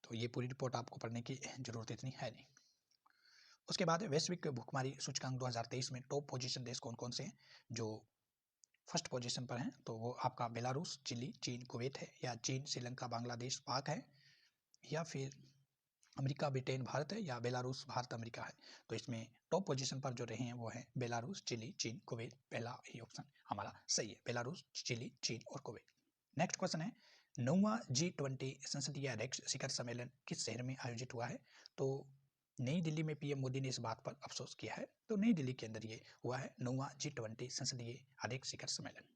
तो ये पूरी रिपोर्ट आपको पढ़ने की जरूरत इतनी है नहीं। उसके बाद वैश्विक भुखमरी सूचकांक 2023 में टॉप पोजीशन देश कौन कौन से हैं? जो फर्स्ट पोजीशन पर हैं तो वो आपका बेलारूस, चिली, चीन, कुवैत है, या चीन, श्रीलंका, बांग्लादेश, पाक है, या फिर अमेरिका, ब्रिटेन, भारत है, या बेलारूस, भारत, अमेरिका है। तो इसमें टॉप पोजीशन पर जो रहे हैं वो है बेलारूस, चिली, चीन, कुवैत। पहला ही ऑप्शन हमारा सही है, बेलारूस, चिली, चीन और कुवैत। नेक्स्ट क्वेश्चन है, 9वां G20 संसदीय अध्यक्ष शिखर सम्मेलन किस शहर में आयोजित हुआ है? तो नई दिल्ली में पीएम मोदी ने इस बात पर अफसोस किया है। तो नई दिल्ली के अंदर ये हुआ है 9वां G20 संसदीय अध्यक्ष शिखर सम्मेलन।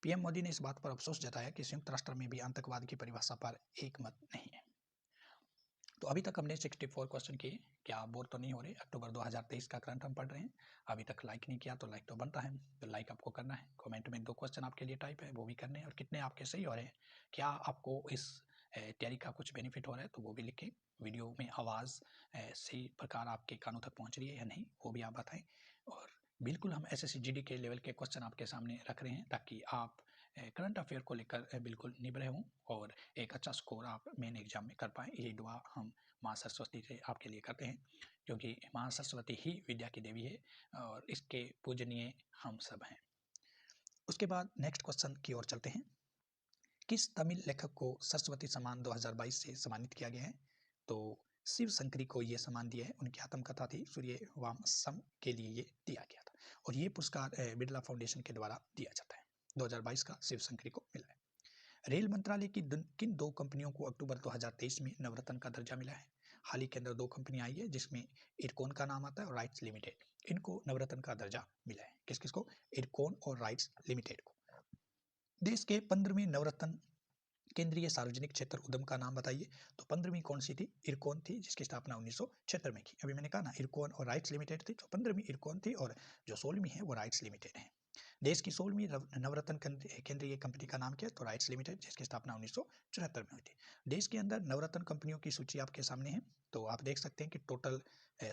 पीएम मोदी ने इस बात पर अफसोस जताया कि संयुक्त राष्ट्र में भी आतंकवाद की परिभाषा पर एक मत नहीं है। तो अभी तक हमने 64 क्वेश्चन किए। क्या आप बोर तो नहीं हो रहे? अक्टूबर 2023 का करंट हम पढ़ रहे हैं। अभी तक लाइक नहीं किया तो लाइक तो बनता है, तो लाइक आपको करना है। कमेंट में 2 क्वेश्चन आपके लिए टाइप है वो भी करने हैं और कितने आपके सही हो रहे हैं, क्या आपको इस तैयारी का कुछ बेनिफिट हो रहा है तो वो भी लिखें। वीडियो में आवाज़ सही प्रकार आपके कानों तक पहुँच रही है या नहीं वो भी आप बताएँ। और बिल्कुल हम SSC GD के लेवल के क्वेश्चन आपके सामने रख रहे हैं ताकि आप करंट अफेयर को लेकर बिल्कुल निभरे हों और एक अच्छा स्कोर आप मेन एग्जाम में कर पाएँ। यही दुआ हम माँ सरस्वती से आपके लिए करते हैं, क्योंकि माँ सरस्वती ही विद्या की देवी है और इसके पूजनीय हम सब हैं। उसके बाद नेक्स्ट क्वेश्चन की ओर चलते हैं। किस तमिल लेखक को सरस्वती सम्मान 2022 से सम्मानित किया गया है? तो शिव शंकरी को ये सम्मान दिया है। उनकी आत्मकथा थी सूर्यवंशम के लिए ये दिया गया था और ये पुरस्कार बिरला फाउंडेशन के द्वारा दिया जाता है। 2022 का शिव शंकरी को मिला है। रेल मंत्रालय की किन 2 कंपनियों को अक्टूबर 2023 में नवरत्न का दर्जा मिला है? हाल ही के अंदर 2 कंपनियां आई है जिसमें इरकॉन का नाम आता है और राइट्स लिमिटेड, इनको नवरत्न का दर्जा मिला है। किस किस को? इरकॉन और राइट्स लिमिटेड को। देश के 15वें नवरत्न केंद्रीय सार्वजनिक क्षेत्र उद्यम का नाम बताइए। तो 15वीं कौन सी थी? इरकॉन थी, जिसकी स्थापना 1976 में की। अभी मैंने कहा ना इरकॉन और राइट्स लिमिटेड थी, तो 15वीं इरकॉन थी और जो 16वीं है वो राइट्स लिमिटेड है। देश की 16वीं नवरत्न केंद्रीय कंपनी का नाम क्या है? तो राइट्स लिमिटेड, जिसकी स्थापना 1974 में हुई थी। देश के अंदर नवरत्न कंपनियों की सूची आपके सामने है, तो आप देख सकते हैं कि टोटल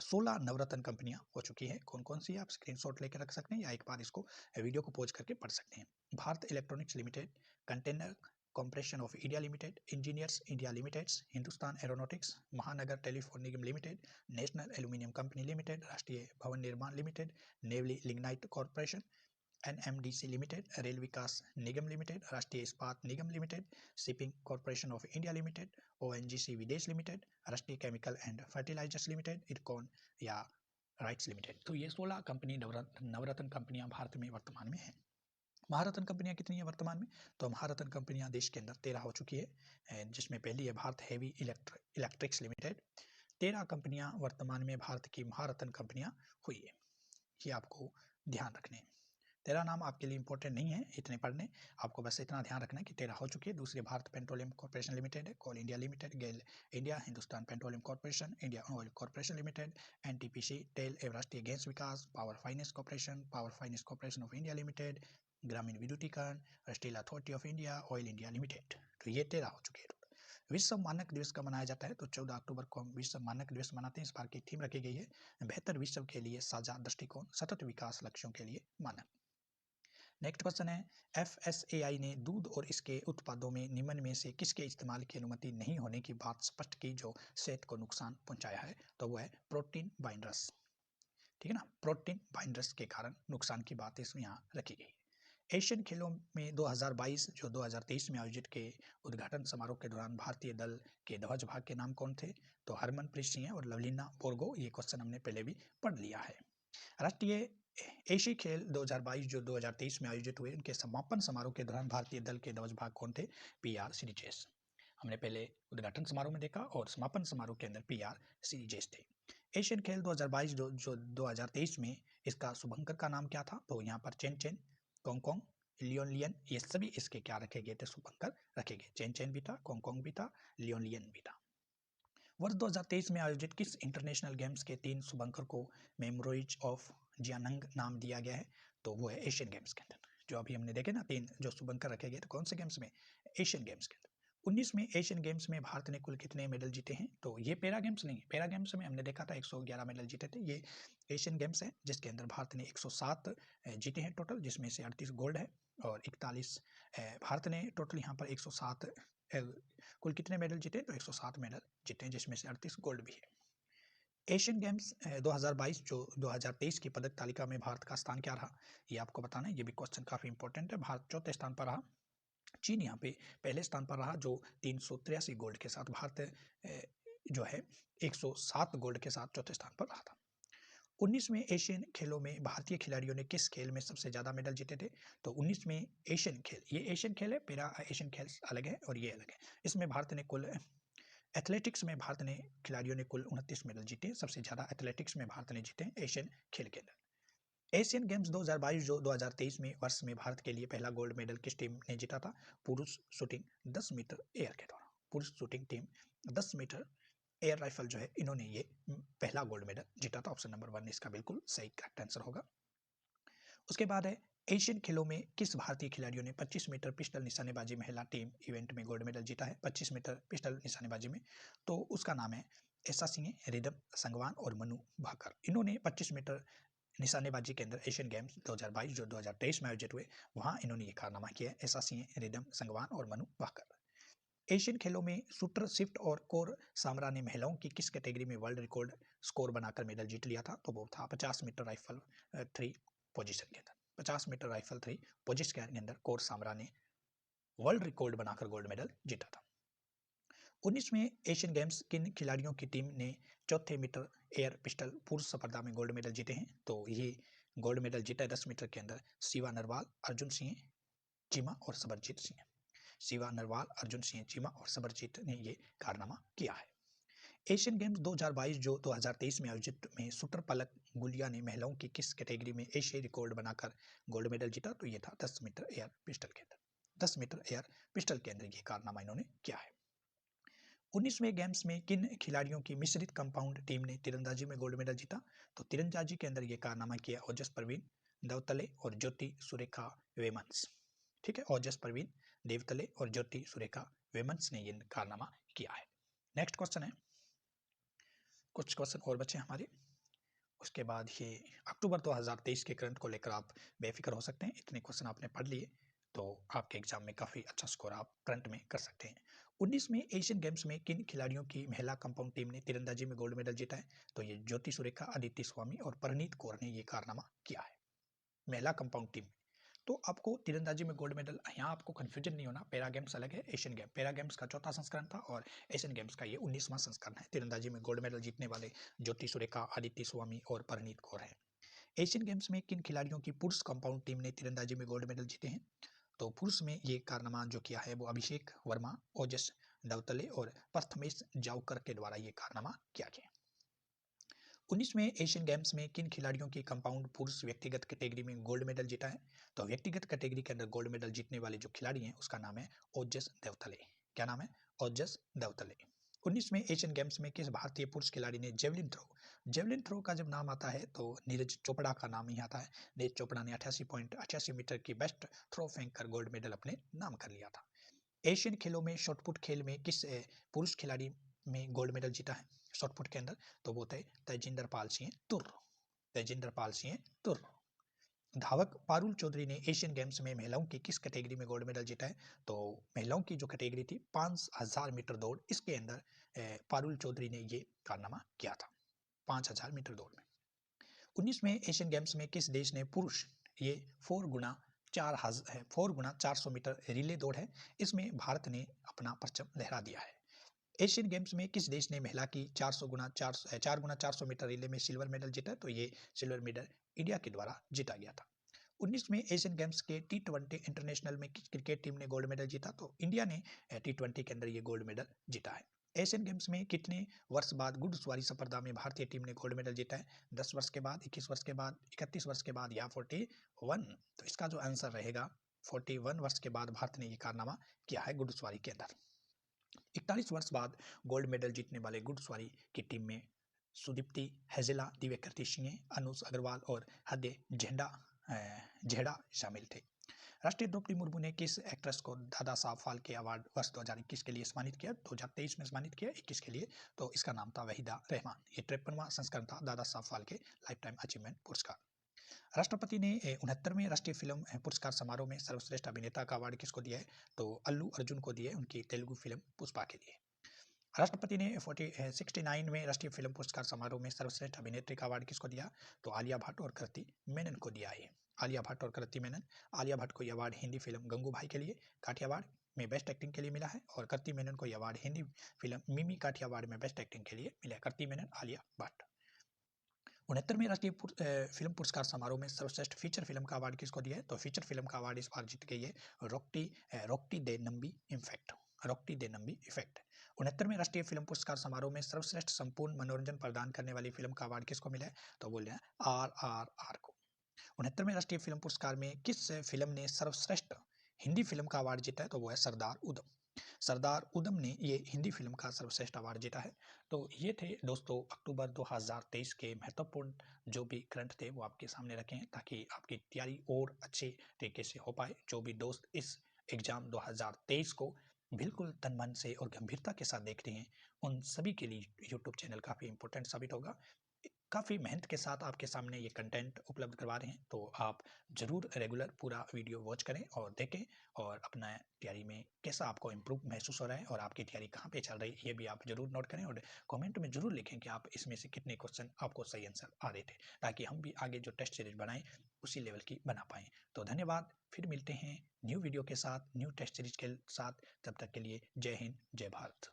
16 नवरत्न कंपनियां हो चुकी है। कौन कौन सी? आप स्क्रीनशॉट लेकर रख सकते हैं या एक बार इसको वीडियो को पॉज करके पढ़ सकते हैं। Bharat electronics limited, container corporation of India limited, engineers India limited, Hindustan aeronautics, Mahanagar telephone Nigam limited, national aluminium company limited, Rashtriya Bhavan Nirman limited, Neyveli lignite corporation, NMDC limited, rail Vikas Nigam limited, Rashtriya Ispat Nigam limited, shipping corporation of India limited, ONGC Videsh limited, Rashtriya chemical and fertilizers limited, IRCON या RITES limited. तो ये 16 company नवरत्न कंपनियां भारत में वर्तमान में हैं। महारत्न कंपनियां कितनी है वर्तमान में? तो महारत्न कंपनियां देश के अंदर 13 हो चुकी है, जिसमें पहली है भारत हेवी इलेक्ट्रिक्स लिमिटेड। 13 कंपनियां वर्तमान में भारत की महारत्न कंपनियां हुई है, ये आपको ध्यान रखने हैं। 13 नाम आपके लिए इंपॉर्टेंट नहीं है इतने पढ़ने, आपको बस इतना ध्यान रखना है कि 13 हो चुकी है। दूसरी भारत पेट्रोलियम कॉर्पोरेशन लिमिटेड है, coal India limited, GAIL India, Hindustan petroleum corporation, India oil corporation limited, NTPC, टेल एवं Rashtriya gas Vikas, power finance corporation of India limited, Gramin Vidyutikaran, steel authority of India, oil India limited. तो ये 13 हो चुके हैं। विश्व मानक दिवस कब मनाया जाता है? तो 14 अक्टूबर को हम विश्व मानक दिवस मनाते हैं। इस बार की थीम रखी गई है बेहतर विश्व के लिए साझा दृष्टिकोण, सतत विकास लक्ष्यों के लिए मानक। नेक्स्ट क्वेश्चन है, एफएसएआई ने दूध और इसके उत्पादों में निम्न में से किसके इस्तेमाल की अनुमति नहीं होने की बात स्पष्ट की जो सेहत को नुकसान पहुंचाया है? तो वो है प्रोटीन बाइंडर्स। ठीक है ना, प्रोटीन बाइंडर्स के कारण नुकसान की बात इसमें यहाँ रखी गई। एशियन खेलों में 2022 जो 2023 में आयोजित के उद्घाटन समारोह के दौरान भारतीय दल के ध्वज भाग के नाम कौन थे? तो हरमनप्रीत सिंह और लवलीना बोरगो। ये क्वेश्चन हमने पहले भी पढ़ लिया है। राष्ट्रीय एशियाई खेल 2022 जो 2023 में आयोजित हुए, उनके समापन समारोह के दौरान भारतीय दल के ध्वज भाग कौन थे? पीआर सीरीजेस। हमने पहले उद्घाटन समारोह में देखा और समापन समारोह के अंदर पीआर सीरीजेस थे। एशियन खेल 2022 जो 2023 में इसका शुभंकर का नाम क्या था? तो यहाँ पर चेन चेन, कोंग, लियोन, ये सभी इसके क्या रखे गए थे? शुभंकर रखे गए। चेन चेन भी था, कोंग भी था, लियोन भी था। वर्ष 2023 में आयोजित किस इंटरनेशनल गेम्स के 3 शुभंकर को मेमोरीज ऑफ जियानंग नाम दिया गया है? तो वो है एशियन गेम्स के अंदर। जो अभी हमने देखे ना 3 जो शुभंकर रखे गए थे, कौन से गेम्स में? एशियन गेम्स के अंदर। 19 एशियन गेम्स में भारत ने कुल कितने मेडल जीते हैं? तो ये पैरा गेम्स नहीं है, पैरा गेम्स में हमने देखा था 111 मेडल जीते थे। ये एशियन गेम्स है जिसके अंदर भारत ने 107 जीते हैं टोटल, जिसमें से 38 गोल्ड है और 41 भारत ने टोटल यहाँ पर 107 कुल कितने मेडल जीते? तो 107 मेडल जीते, जिसमें से 38 गोल्ड भी है। एशियन गेम्स 2022 जो 2023 की पदक तालिका में भारत का स्थान क्या रहा? ये आपको बताना है, ये भी क्वेश्चन काफी इंपॉर्टेंट है। भारत 4थे स्थान पर रहा, चीन यहाँ पे पहले स्थान पर रहा जो 383 गोल्ड के साथ। भारत जो है 107 गोल्ड के साथ 4थे स्थान पर रहा था। 19वें एशियन खेलों में भारतीय खिलाड़ियों ने किस खेल में सबसे ज्यादा मेडल जीते थे? तो 19वें एशियन खेल, ये एशियन खेल है, पैरा एशियन खेल अलग है और ये अलग है। इसमें भारत ने कुल एथलेटिक्स में भारत ने खिलाड़ियों ने कुल 29 मेडल जीते। सबसे ज्यादा एथलेटिक्स में भारत ने जीते एशियन खेल के अंदर। एशियन गेम्स 2022 जो 2023 में वर्ष में भारत के लिए पहला गोल्ड मेडल किस टीम ने जीता था? पुरुष शूटिंग 10 मीटर एयर के द्वारा। पुरुष shooting team 10 metre air rifle जो है, इन्होंने ये पहला गोल्ड मेडल जीता था। ऑप्शन नंबर 1 इसका बिल्कुल सही करेक्ट आंसर होगा। उसके बाद है, एशियन खेलों में किस भारतीय खिलाड़ियों ने 25 मीटर पिस्टल निशानेबाजी महिला टीम इवेंट में गोल्ड मेडल जीता है? 25 मीटर पिस्टल निशानेबाजी में, तो उसका नाम है एसा सिंह, रिदम संगवान और मनु भाकर। इन्होंने 25 मीटर निशानेबाजी के अंदर एशियन गेम्स 2022 जो 2023 में आयोजित हुए, वहां इन्होंने ये कारनामा किया है, एसा सिंह, रिदम संगवान और मनु भाकर। एशियन खेलों में शूटर शिफ्ट और कोर सामरा ने महिलाओं की किस कैटेगरी में वर्ल्ड रिकॉर्ड स्कोर बनाकर मेडल जीत लिया था? तो वो था 50 मीटर राइफल 3 पोजीशन के अंदर। 50 मीटर राइफल 3 पोजीशन के अंदर कोर सामरा ने वर्ल्ड रिकॉर्ड बनाकर गोल्ड मेडल जीता था। 19वें एशियन गेम्स किन खिलाड़ियों की टीम ने 4थे मीटर एयर पिस्टल पुरुष स्पर्धा में गोल्ड मेडल जीते हैं? तो ये गोल्ड मेडल जीता है 10 मीटर के अंदर शिवा नरवाल, अर्जुन सिंह, चीमा और सबरजीत सिंह। शिवा नरवाल, अर्जुन सिंह चीमा और सबरजीत ने ये कारनामा किया है। एशियन गेम्स 2022 जो 2023 में आयोजित में शूटर पलक गुलिया ने महिलाओं की किस कैटेगरी में एशियाई रिकॉर्ड बनाकर गोल्ड मेडल जीता? तो ये था 10 मीटर एयर पिस्टल के अंदर। 10 मीटर एयर पिस्टल के अंदर ये कारनामा इन्होंने किया है। 19वें गेम्स में किन खिलाड़ियों की मिश्रित कंपाउंड टीम ने तीरंदाजी में गोल्ड मेडल जीता? तो तीरंदाजी के अंदर ये कारनामा किया ओजस परवीन देवतले और ज्योति सुरेखा वेमंस। ठीक है, ओजस परवीन देवतले और ज्योति सुरेखा वेमंस ने ये कारनामा किया है। नेक्स्ट क्वेश्चन है, कुछ क्वेश्चन और बचे हमारे, उसके बाद ये अक्टूबर 2023 के करंट को लेकर आप बेफिक्र हो सकते हैं। इतने क्वेश्चन आपने पढ़ लिए तो आपके एग्जाम में काफ़ी अच्छा स्कोर आप करंट में कर सकते हैं। 19वें एशियन गेम्स में किन खिलाड़ियों की महिला कंपाउंड टीम ने तीरंदाजी में गोल्ड मेडल जीता है? तो ये ज्योति सुरेखा, अदिति स्वामी और परनीत कौर ने ये कारनामा किया है महिला कंपाउंड टीम में। तो आपको तीरंदाजी में गोल्ड मेडल, यहाँ आपको कंफ्यूजन नहीं होना, पैरा गेम्स अलग है, एशियन गेम। पैरा गेम्स का 4था संस्करण था और एशियन गेम्स का ये 19वां संस्करण है। तीरंदाजी में गोल्ड मेडल जीतने वाले ज्योति सुरेखा, आदित्य स्वामी और परनीत कौर है। एशियन गेम्स में किन खिलाड़ियों की पुरुष कंपाउंड टीम ने तीरंदाजी में गोल्ड मेडल जीते हैं? तो पुरुष में ये कारनामा जो किया है वो अभिषेक वर्मा, ओजस दवतले और प्रथमेश जावकर के द्वारा ये कारनामा किया गया। 19वें एशियन गेम्स में किन खिलाड़ियों की कंपाउंड पुरुष व्यक्तिगत कैटेगरी में गोल्ड मेडल जीता है? तो व्यक्तिगत कैटेगरी के अंदर गोल्ड मेडल जीतने वाले जो खिलाड़ी हैं उसका नाम है ओजस देवतले। क्या नाम है? ओजस देवतले। 19वें एशियन गेम्स में किस भारतीय पुरुष खिलाड़ी ने जेवलिन थ्रो का जब नाम आता है तो नीरज चोपड़ा का नाम ही आता है। नीरज चोपड़ा ने 88.88 मीटर की बेस्ट थ्रो फेंक कर गोल्ड मेडल अपने नाम कर लिया था। एशियन खेलों में शॉटपुट खेल में किस पुरुष खिलाड़ी में गोल्ड मेडल जीता है शॉटपुट के अंदर? तो वो थे तेजिंदर पाल सिंह तुर। तेजिंदर पाल सिंह तुर। धावक पारुल चौधरी ने एशियन गेम्स में महिलाओं की किस कैटेगरी में गोल्ड मेडल जीता है? तो महिलाओं की जो कैटेगरी थी 5000 मीटर दौड़, इसके अंदर पारुल चौधरी ने ये कारनामा किया था 5000 मीटर दौड़ में। 19वें एशियन गेम्स में किस देश ने पुरुष ये 4x400 मीटर रिले दौड़ है, इसमें भारत ने अपना परचम लहरा दिया है। एशियन गेम्स में किस देश ने महिला की 4x400 मीटर रिले में सिल्वर मेडल जीता? तो ये सिल्वर मेडल इंडिया के द्वारा जीता गया था। 19वें एशियन गेम्स के T20 इंटरनेशनल में किस क्रिकेट टीम ने गोल्ड मेडल जीता? तो इंडिया ने T20 के अंदर ये गोल्ड मेडल जीता है। एशियन गेम्स में कितने वर्ष बाद घुड़सवारी स्पर्धा में भारतीय टीम ने गोल्ड मेडल जीता है? 10 वर्ष के बाद, 21 वर्ष के बाद, 31 वर्ष के बाद या 41? तो इसका जो आंसर रहेगा 41 वर्ष के बाद भारत ने ये कारनामा किया है घुड़सवारी के अंदर। 41 वर्ष बाद गोल्ड मेडल जीतने वाले घुड़सवारी की टीम में सुदीप्ति हेजेला, दिव्यकृति सिंह, अनुज अग्रवाल और हदे झेड़ा शामिल थे। राष्ट्रीय द्रौपदी मुर्मू ने किस एक्ट्रेस को दादा साहब फाल्के अवार्ड वर्ष 2021 के लिए सम्मानित किया? 2023 में सम्मानित किया, 21 के लिए, तो इसका नाम था वहीदा रहमान। ये 53वां संस्करण था Dada Saheb Phalke life time achievement पुरस्कार। राष्ट्रपति ने 69वें राष्ट्रीय फिल्म पुरस्कार समारोह में सर्वश्रेष्ठ अभिनेता का अवार्ड किसको दिया है? तो अल्लू अर्जुन को दिया है, उनकी तेलुगु फिल्म पुष्पा के लिए। राष्ट्रपति ने 69वें राष्ट्रीय फिल्म पुरस्कार समारोह में सर्वश्रेष्ठ अभिनेत्री का अवार्ड किसको दिया? तो आलिया भट्ट और कृति मेनन को दिया है। आलिया भट्ट और कृति मेनन। आलिया भट्ट को यह अवार्ड हिंदी फिल्म गंगूबाई के लिए काठियावाड़ में बेस्ट एक्टिंग के लिए मिला है और कृति मेनन को यह अवार्ड हिंदी फिल्म मिमी काठियावाड़ में बेस्ट एक्टिंग के लिए मिला है। कृति मेनन, आलिया भट्ट। 69वें राष्ट्रीय फिल्म पुरस्कार समारोह में सर्वश्रेष्ठ फीचर फिल्म का अवार्ड किसको दिया है? तो फीचर फिल्म का अवार्ड इस बार जीत गई है रोक्टी दे नंबी इफेक्ट। रोक्टी दे नंबी इफेक्ट। 69वें राष्ट्रीय फिल्म पुरस्कार समारोह में सर्वश्रेष्ठ संपूर्ण मनोरंजन प्रदान करने वाली फिल्म का अवार्ड किसको मिला है? तो बोल रहे हैं RRR को। 69वें राष्ट्रीय फिल्म पुरस्कार में किस फिल्म ने सर्वश्रेष्ठ हिंदी फिल्म का अवार्ड जीता है? तो वो है सरदार उधम। सरदार उधम ने ये हिंदी फिल्म का सर्वश्रेष्ठ अवार्ड जीता है। तो ये थे दोस्तों अक्टूबर 2023 के महत्वपूर्ण जो भी करंट थे वो आपके सामने रखे हैं ताकि आपकी तैयारी और अच्छे तरीके से हो पाए। जो भी दोस्त इस एग्जाम 2023 को बिल्कुल तन मन से और गंभीरता के साथ देख रहे हैं उन सभी के लिए यूट्यूब चैनल काफ़ी इंपॉर्टेंट साबित होगा। काफ़ी मेहनत के साथ आपके सामने ये कंटेंट उपलब्ध करवा रहे हैं, तो आप ज़रूर रेगुलर पूरा वीडियो वॉच करें और देखें और अपना तैयारी में कैसा आपको इम्प्रूव महसूस हो रहा है और आपकी तैयारी कहाँ पे चल रही है ये भी आप ज़रूर नोट करें और कमेंट में ज़रूर लिखें कि आप इसमें से कितने क्वेश्चन आपको सही आंसर आ रहे थे ताकि हम भी आगे जो टेस्ट सीरीज बनाएं उसी लेवल की बना पाएँ। तो धन्यवाद, फिर मिलते हैं न्यू वीडियो के साथ, न्यू टेस्ट सीरीज के साथ। तब तक के लिए जय हिंद, जय भारत।